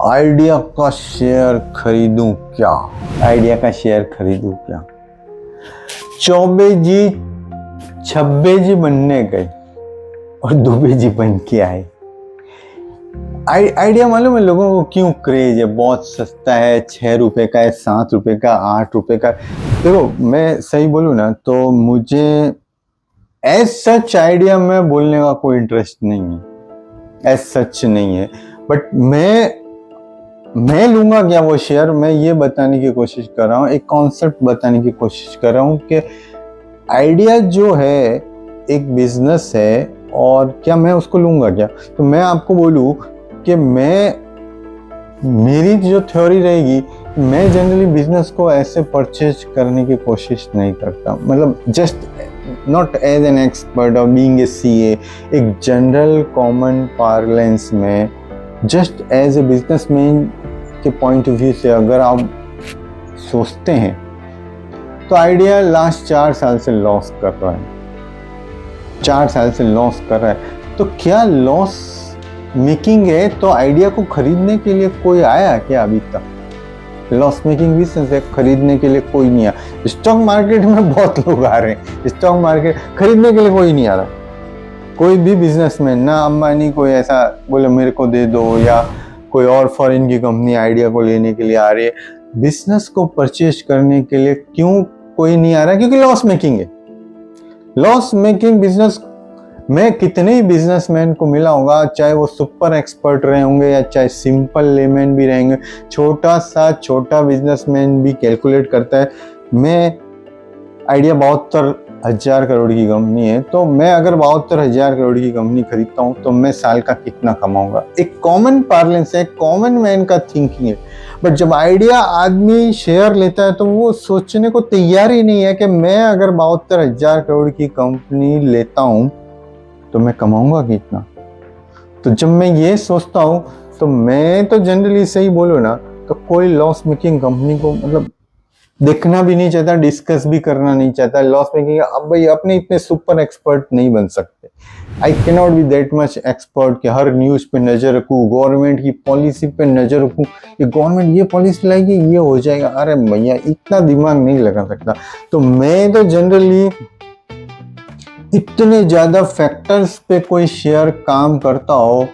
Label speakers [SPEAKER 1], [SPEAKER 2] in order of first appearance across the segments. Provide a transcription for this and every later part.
[SPEAKER 1] Idea का share खरीदूं क्या? आइडिया का शेयर खरीदूं क्या? चौबे जी छब्बे जी बनने गए और दुबे जी बन के आए। आइडिया मालूम है लोगों को क्यों क्रेज है? बहुत सस्ता है, 6 रुपए का है, 7 रुपए का, 8 रुपए का। देखो मैं सही बोलूं ना तो मुझे एज सच आइडिया में बोलने का कोई इंटरेस्ट नहीं है, एज सच नहीं है। बट मैं लूंगा क्या वो शेयर, मैं ये बताने की कोशिश कर रहा हूँ, एक कॉन्सेप्ट बताने की कोशिश कर रहा हूँ कि आइडिया जो है एक बिजनेस है और क्या मैं उसको लूंगा क्या। तो मैं आपको बोलूं कि मेरी जो थ्योरी रहेगी, मैं जनरली बिजनेस को ऐसे परचेज करने की कोशिश नहीं करता, मतलब just not as an expert और बीइंग ए सीए, एक जनरल कॉमन पार्लेंस में जस्ट एज ए बिजनेसमैन के पॉइंट ऑफ व्यू से अगर आप सोचते हैं तो आइडिया लास्ट 4 साल से लॉस कर रहा है, 4 साल से लॉस कर रहा है। तो क्या लॉस मेकिंग है तो आइडिया को खरीदने के लिए कोई आया क्या? अभी तक लॉस मेकिंग बिजनेस है, खरीदने के लिए कोई नहीं आया। स्टॉक मार्केट में बहुत लोग आ रहे हैं, स्टॉक मार्केट खरीदने के लिए कोई नहीं आ रहा। कोई भी बिजनेसमैन, ना अंबानी कोई ऐसा बोले मेरे को दे दो, या कोई और फॉरेन की कंपनी आइडिया को लेने के लिए आ रही है। बिजनेस को परचेज करने के लिए क्यों कोई नहीं आ रहा? क्योंकि लॉस मेकिंग है। लॉस मेकिंग बिजनेस मैं कितने ही बिजनेसमैन को मिला होगा, चाहे वो सुपर एक्सपर्ट रहे होंगे या चाहे सिंपल लेमैन भी रहेंगे, छोटा बिजनेसमैन भी कैलकुलेट करता है। मैं आइडिया 72,000 करोड़ की कंपनी है, तो मैं अगर 72,000 करोड़ की कंपनी खरीदता हूँ तो मैं साल का कितना कमाऊंगा? एक कॉमन पार्लेंस है, कॉमन मैन का थिंकिंग है। बट जब आइडिया आदमी शेयर लेता है तो वो सोचने को तैयार ही नहीं है कि मैं अगर 72,000 करोड़ की कंपनी लेता हूँ तो मैं कमाऊंगा कितना। तो जब मैं ये सोचता हूँ तो मैं तो जनरली सही बोलूँ ना तो कोई लॉस मेकिंग कंपनी को मतलब देखना भी नहीं चाहता, डिस्कस भी करना नहीं चाहता। लॉस मेकिंग अब भाई अपने इतने सुपर एक्सपर्ट नहीं बन सकते। I can not be that much expert कि हर न्यूज पे नजर रखूँ, गवर्नमेंट की पॉलिसी पे नजर रखूँ, ये गवर्नमेंट ये पॉलिसी लाएगी ये हो जाएगा। अरे भैया इतना दिमाग नहीं लगा सकता। तो मैं तो जनरली इतने ज्यादा फैक्टर्स पे कोई शेयर काम करता हो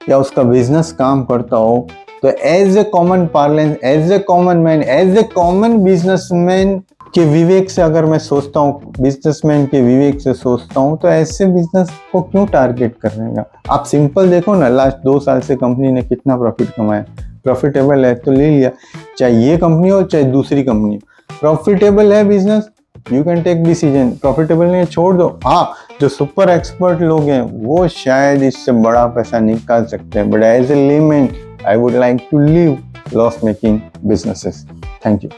[SPEAKER 1] या उसका बिजनेस काम करता हो तो as a common parlance, as a common man, as a common businessman के विवेक से अगर मैं सोचता हूँ, बिजनेसमैन के विवेक से सोचता हूँ, तो ऐसे बिजनेस को क्यों टारगेट करने का। आप सिंपल देखो ना, लास्ट 2 साल से कंपनी ने कितना प्रॉफिट कमाया। प्रॉफिटेबल है तो ले लिया, चाहे ये कंपनी हो चाहे दूसरी कंपनी हो। प्रॉफिटेबल है business, you can take decision. Profitable नहीं है छोड़ दो। हाँ, जो सुपर एक्सपर्ट लोग हैं वो शायद इससे बड़ा पैसा निकाल सकते हैं, but as a layman I would like to leave loss making businesses. Thank you.